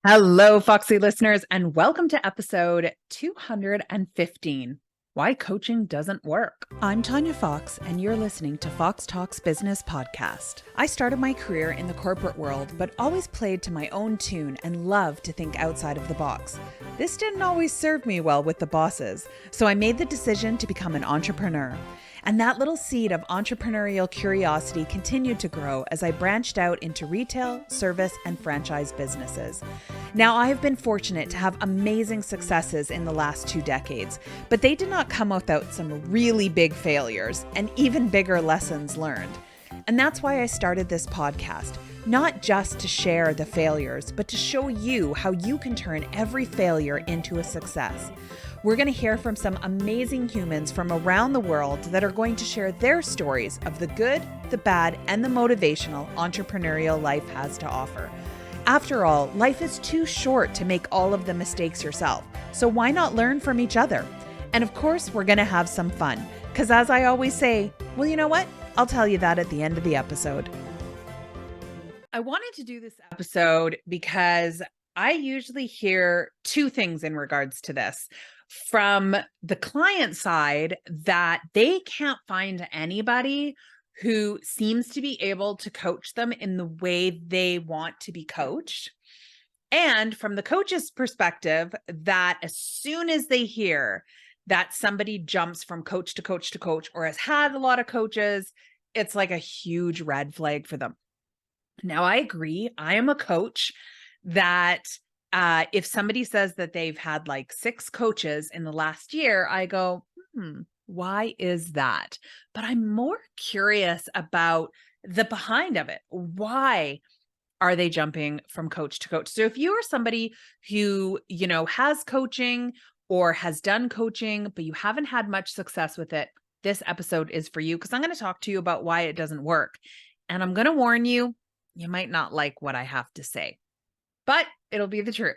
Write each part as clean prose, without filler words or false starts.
Hello, Foxy listeners, and welcome to episode 215, Why Coaching Doesn't Work. I'm Tanya Fox, and you're listening to Fox Talks Business Podcast. I started my career in the corporate world, but always played to my own tune and loved to think outside of the box. This didn't always serve me well with the bosses, so I made the decision to become an entrepreneur. And that little seed of entrepreneurial curiosity continued to grow as I branched out into retail, service, and franchise businesses. Now, I have been fortunate to have amazing successes in the last 2 decades, but they did not come without some really big failures and even bigger lessons learned. And that's why I started this podcast, not just to share the failures, but to show you how you can turn every failure into a success. We're going to hear from some amazing humans from around the world that are going to share their stories of the good, the bad, and the motivational entrepreneurial life has to offer. After all, life is too short to make all of the mistakes yourself, so why not learn from each other? And of course, we're going to have some fun, because as I always say, well, you know what? I'll tell you that at the end of the episode. I wanted to do this episode because I usually hear 2 things in regards to this. From the client side, that they can't find anybody who seems to be able to coach them in the way they want to be coached. And from the coach's perspective, that as soon as they hear that somebody jumps from coach to coach to coach or has had a lot of coaches, it's like a huge red flag for them. Now, I agree. I am a coach that if somebody says that they've had like 6 coaches in the last year, I go, why is that? But I'm more curious about the behind of it. Why are they jumping from coach to coach? So if you are somebody who, has coaching or has done coaching, but you haven't had much success with it, this episode is for you, because I'm going to talk to you about why it doesn't work. And I'm going to warn you, you might not like what I have to say, but it'll be the truth.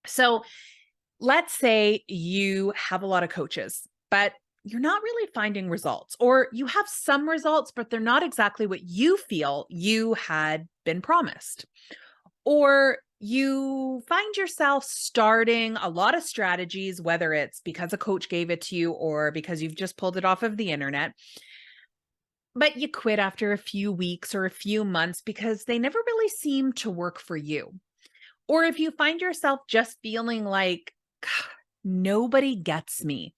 So let's say you have a lot of coaches, but you're not really finding results, or you have some results, but they're not exactly what you feel you had been promised. Or you find yourself starting a lot of strategies, whether it's because a coach gave it to you or because you've just pulled it off of the internet, but you quit after a few weeks or a few months because they never really seem to work for you. Or if you find yourself just feeling like, "God, nobody gets me.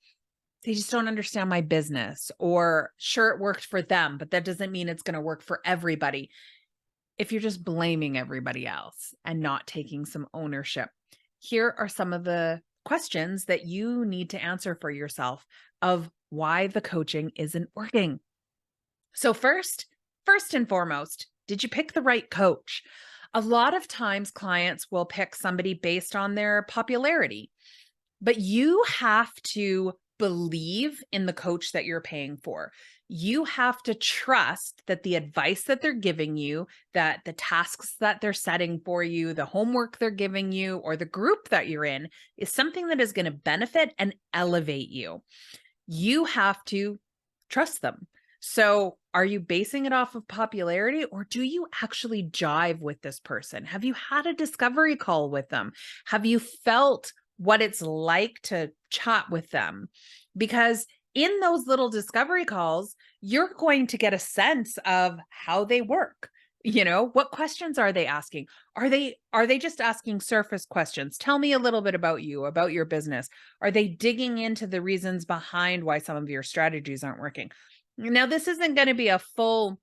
They just don't understand my business," or sure, it worked for them, but that doesn't mean it's going to work for everybody. If you're just blaming everybody else and not taking some ownership, here are some of the questions that you need to answer for yourself of why the coaching isn't working. So first and foremost, did you pick the right coach? A lot of times clients will pick somebody based on their popularity, but you have to believe in the coach that you're paying for. You have to trust that the advice that they're giving you, that the tasks that they're setting for you, the homework they're giving you, or the group that you're in is something that is going to benefit and elevate you. You have to trust them. So are you basing it off of popularity, or do you actually jive with this person? Have you had a discovery call with them? Have you felt what it's like to chat with them? Because in those little discovery calls, you're going to get a sense of how they work. What questions are they asking? Are they just asking surface questions? Tell me a little bit about you, about your business. Are they digging into the reasons behind why some of your strategies aren't working? Now, this isn't going to be a full,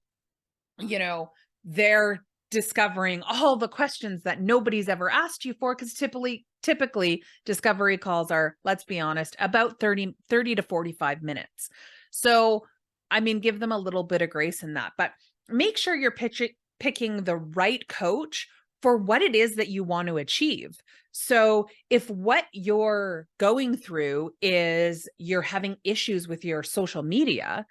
they're discovering all the questions that nobody's ever asked you for, because typically discovery calls are, let's be honest, about 30 to 45 minutes. So, give them a little bit of grace in that, but make sure you're picking the right coach for what it is that you want to achieve. So if what you're going through is you're having issues with your social media,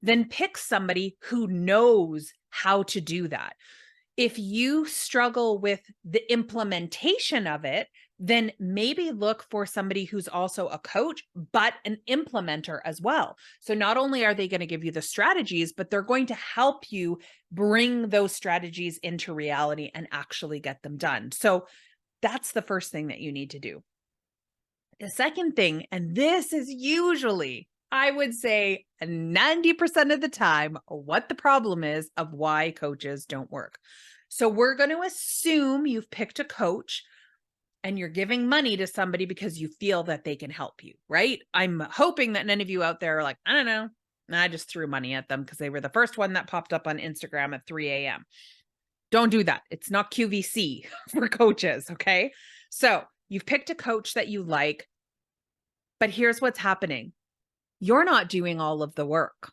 then pick somebody who knows how to do that. If you struggle with the implementation of it, then maybe look for somebody who's also a coach, but an implementer as well. So not only are they going to give you the strategies, but they're going to help you bring those strategies into reality and actually get them done. So That's the first thing that you need to do. The second thing, and this is usually, I would say 90% of the time, what the problem is of why coaches don't work. So we're going to assume you've picked a coach and you're giving money to somebody because you feel that they can help you, right? I'm hoping that none of you out there are like, I don't know. I just threw money at them because they were the first one that popped up on Instagram at 3 a.m. Don't do that. It's not QVC for coaches, okay? So you've picked a coach that you like, but here's what's happening. You're not doing all of the work.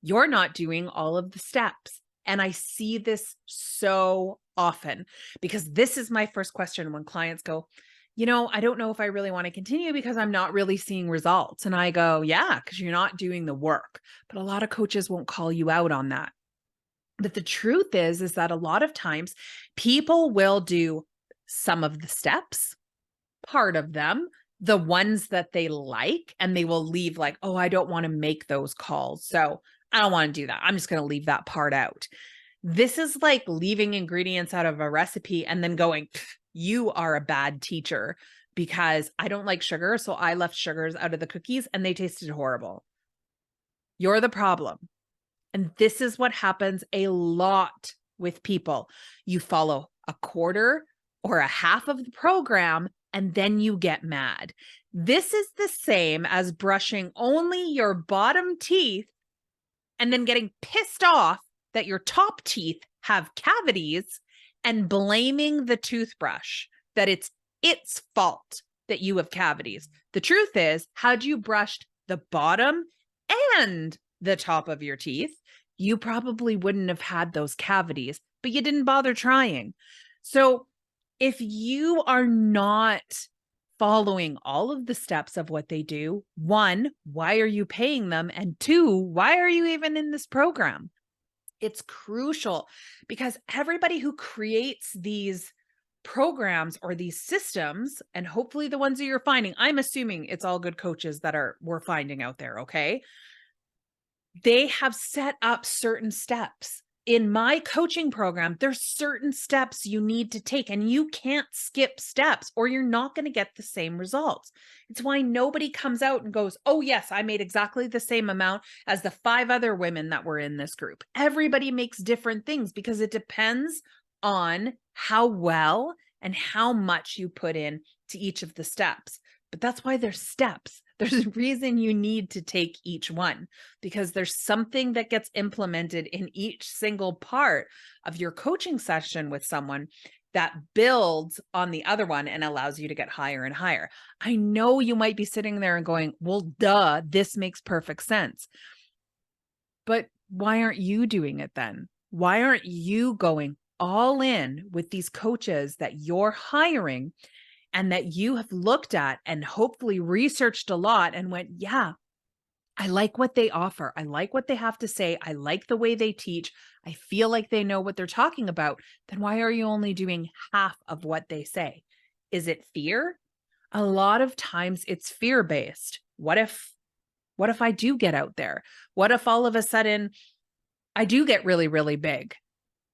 You're not doing all of the steps. And I see this so often because this is my first question when clients go, I don't know if I really want to continue because I'm not really seeing results. And I go, yeah, because you're not doing the work. But a lot of coaches won't call you out on that. But the truth is that a lot of times people will do some of the steps, part of them, the ones that they like, and they will leave like, oh, I don't want to make those calls. So I don't want to do that. I'm just going to leave that part out. This is like leaving ingredients out of a recipe and then going, you are a bad teacher because I don't like sugar. So I left sugars out of the cookies and they tasted horrible. You're the problem. And this is what happens a lot with people. You follow a quarter or a half of the program and then you get mad. This is the same as brushing only your bottom teeth and then getting pissed off that your top teeth have cavities and blaming the toothbrush that it's its fault that you have cavities. The truth is, had you brushed the bottom and the top of your teeth, you probably wouldn't have had those cavities, but you didn't bother trying. So if you are not following all of the steps of what they do, one, why are you paying them? And two, why are you even in this program? It's crucial because everybody who creates these programs or these systems, and hopefully the ones that you're finding, I'm assuming it's all good coaches that we're finding out there, okay? They have set up certain steps. In my coaching program, there's certain steps you need to take and you can't skip steps or you're not going to get the same results. It's why nobody comes out and goes, oh yes, I made exactly the same amount as the 5 other women that were in this group. Everybody makes different things because it depends on how well and how much you put in to each of the steps. But that's why there's steps. There's a reason you need to take each one because there's something that gets implemented in each single part of your coaching session with someone that builds on the other one and allows you to get higher and higher. I know you might be sitting there and going, well, duh, this makes perfect sense. But why aren't you doing it then? Why aren't you going all in with these coaches that you're hiring and that you have looked at and hopefully researched a lot and went, yeah, I like what they offer. I like what they have to say. I like the way they teach. I feel like they know what they're talking about. Then why are you only doing half of what they say? Is it fear? A lot of times it's fear-based. What if I do get out there? What if all of a sudden I do get really, really big?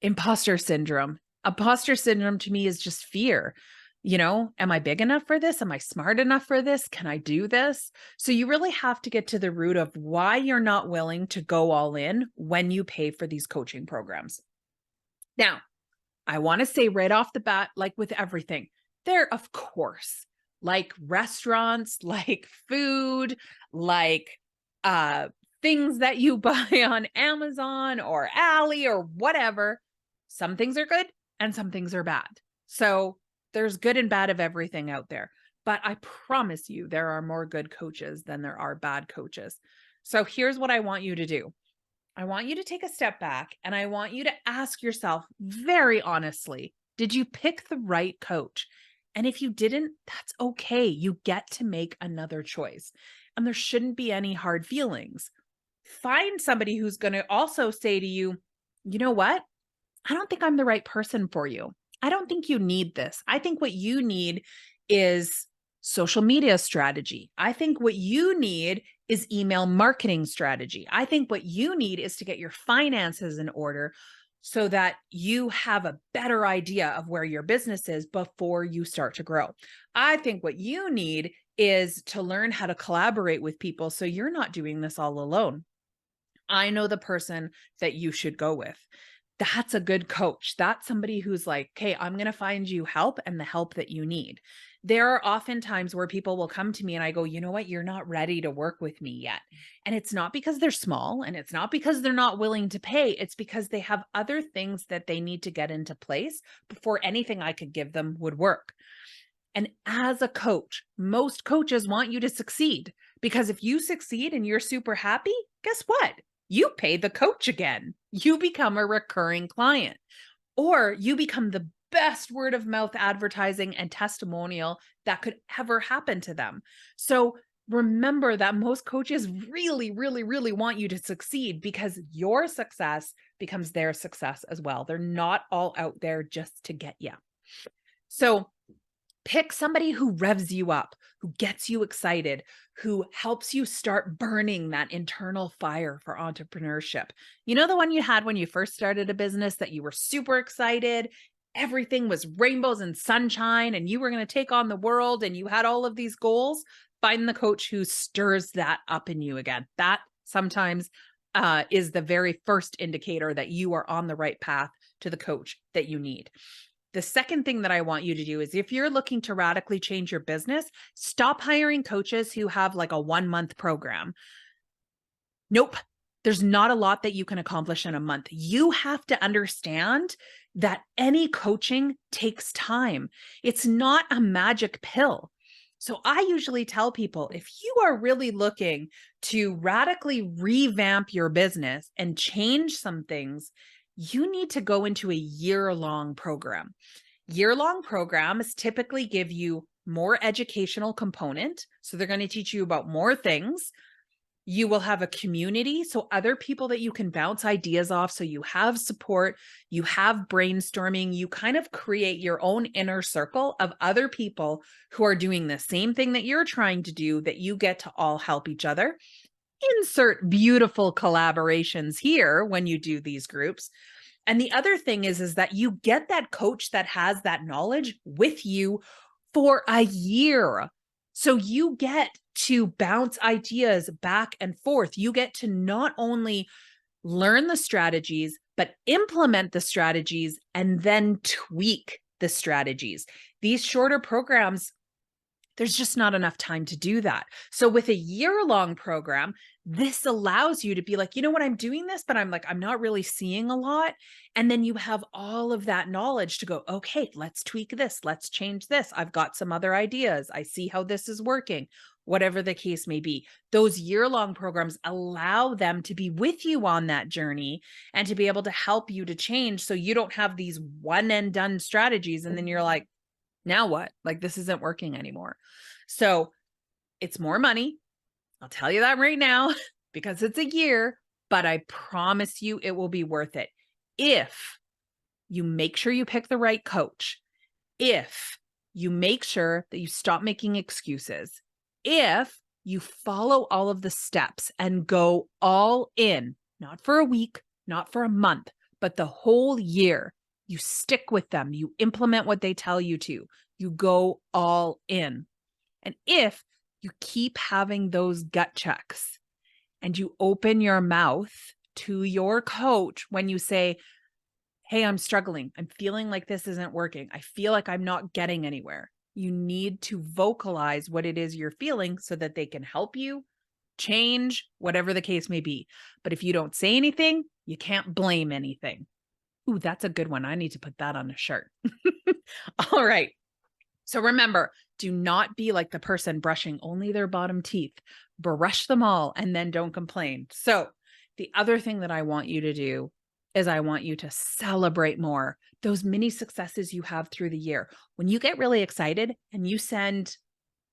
Imposter syndrome. Imposter syndrome to me is just fear. Am I big enough for this? Am I smart enough for this? Can I do this? So you really have to get to the root of why you're not willing to go all in when you pay for these coaching programs. Now, I want to say right off the bat, like with everything, there, of course, like restaurants, like food, like things that you buy on Amazon or Ally or whatever, some things are good and some things are bad. So there's good and bad of everything out there, but I promise you there are more good coaches than there are bad coaches. So here's what I want you to do. I want you to take a step back and I want you to ask yourself very honestly, did you pick the right coach? And if you didn't, that's okay. You get to make another choice and there shouldn't be any hard feelings. Find somebody who's going to also say to you, you know what? I don't think I'm the right person for you. I don't think you need this. I think what you need is social media strategy. I think what you need is email marketing strategy. I think what you need is to get your finances in order. so that you have a better idea of where your business is before you start to grow. I think what you need is to learn how to collaborate with people so you're not doing this all alone. I know the person that you should go with. That's a good coach. That's somebody who's like, "Okay, I'm going to find you help and the help that you need." There are often times where people will come to me and I go, "You know what? You're not ready to work with me yet." And it's not because they're small and it's not because they're not willing to pay. It's because they have other things that they need to get into place before anything I could give them would work. And as a coach, most coaches want you to succeed, because if you succeed and you're super happy, guess what? You pay the coach again. You become a recurring client, or you become the best word of mouth advertising and testimonial that could ever happen to them. So remember that most coaches really, really, really want you to succeed, because your success becomes their success as well. They're not all out there just to get you. So pick somebody who revs you up, who gets you excited, who helps you start burning that internal fire for entrepreneurship. You know, the one you had when you first started a business that you were super excited, everything was rainbows and sunshine, and you were going to take on the world and you had all of these goals? Find the coach who stirs that up in you again. That sometimes is the very first indicator that you are on the right path to the coach that you need. The second thing that I want you to do is, if you're looking to radically change your business, stop hiring coaches who have like a 1-month program. Nope. There's not a lot that you can accomplish in a month. You have to understand that any coaching takes time. It's not a magic pill. So I usually tell people, if you are really looking to radically revamp your business and change some things, you need to go into a year-long program. Year-long programs typically give you more educational component. So they're going to teach you about more things. You will have a community, so other people that you can bounce ideas off. So you have support, you have brainstorming, you kind of create your own inner circle of other people who are doing the same thing that you're trying to do, that you get to all help each other. Insert beautiful collaborations here when you do these groups. And the other thing is that you get that coach that has that knowledge with you for a year. So you get to bounce ideas back and forth. You get to not only learn the strategies, but implement the strategies and then tweak the strategies. These shorter programs, there's just not enough time to do that. So with a year-long program, this allows you to be like, you know what, I'm doing this, but I'm not really seeing a lot. And then you have all of that knowledge to go, okay, let's tweak this. Let's change this. I've got some other ideas. I see how this is working, whatever the case may be. Those year-long programs allow them to be with you on that journey and to be able to help you to change. So you don't have these one and done strategies. And then you're like, now what? Like, this isn't working anymore. So it's more money. I'll tell you that right now, because it's a year, but I promise you it will be worth it if you make sure you pick the right coach, if you make sure that you stop making excuses, if you follow all of the steps and go all in, not for a week, not for a month, but the whole year. You stick with them. You implement what they tell you to. You go all in. And if you keep having those gut checks and you open your mouth to your coach when you say, hey, I'm struggling. I'm feeling like this isn't working. I feel like I'm not getting anywhere. You need to vocalize what it is you're feeling so that they can help you change, whatever the case may be. But if you don't say anything, you can't blame anything. Ooh, that's a good one. I need to put that on a shirt. All right. So remember, do not be like the person brushing only their bottom teeth. Brush them all and then don't complain. So the other thing that I want you to do is I want you to celebrate more those mini successes you have through the year. When you get really excited and you send,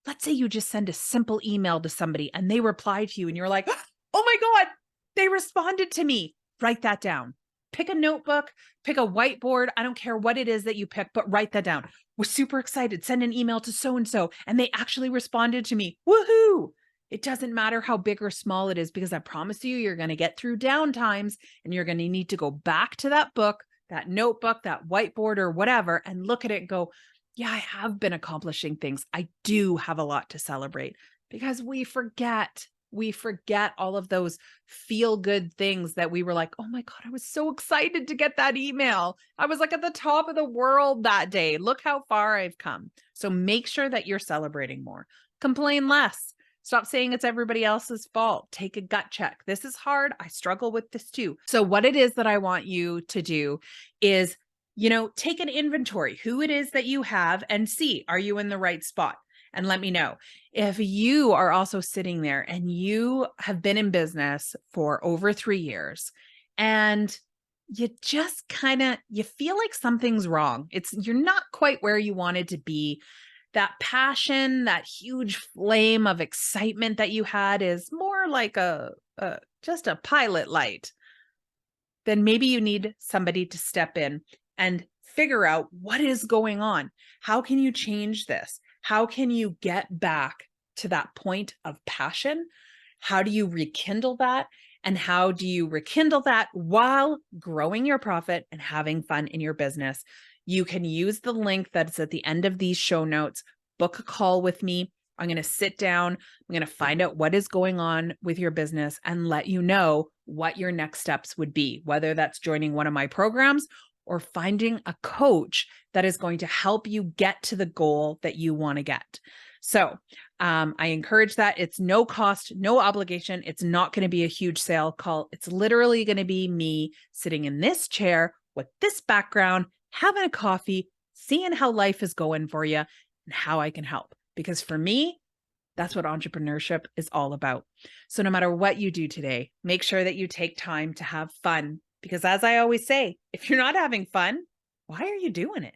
let's say you just send a simple email to somebody and they reply to you and you're like, oh my God, they responded to me. Write that down. Pick a notebook, pick a whiteboard. I don't care what it is that you pick, but write that down. Was super excited. Send an email to so-and-so and they actually responded to me. Woohoo. It doesn't matter how big or small it is, because I promise you, you're going to get through down times and you're going to need to go back to that book, that notebook, that whiteboard, or whatever, and look at it and go, yeah, I have been accomplishing things. I do have a lot to celebrate, because we forget. We forget all of those feel good things that we were like, oh my God, I was so excited to get that email. I was like at the top of the world that day. Look how far I've come. So make sure that you're celebrating more. Complain less. Stop saying it's everybody else's fault. Take a gut check. This is hard. I struggle with this too. So what it is that I want you to do is, take an inventory, who it is that you have, and see, are you in the right spot? And let me know. If you are also sitting there and you have been in business for over 3 years and you just you feel like something's wrong. You're not quite where you wanted to be. That passion, that huge flame of excitement that you had is more like just a pilot light. Then maybe you need somebody to step in and figure out what is going on. How can you change this? How can you get back to that point of passion? How do you rekindle that? And how do you rekindle that while growing your profit and having fun in your business? You can use the link that's at the end of these show notes. Book a call with me. I'm going to sit down. I'm going to find out what is going on with your business and let you know what your next steps would be, whether that's joining one of my programs or finding a coach that is going to help you get to the goal that you want to get. So I encourage that. It's no cost, no obligation. It's not going to be a huge sale call. It's literally going to be me sitting in this chair with this background, having a coffee, seeing how life is going for you and how I can help. Because for me, that's what entrepreneurship is all about. So no matter what you do today, make sure that you take time to have fun. Because as I always say, if you're not having fun, why are you doing it?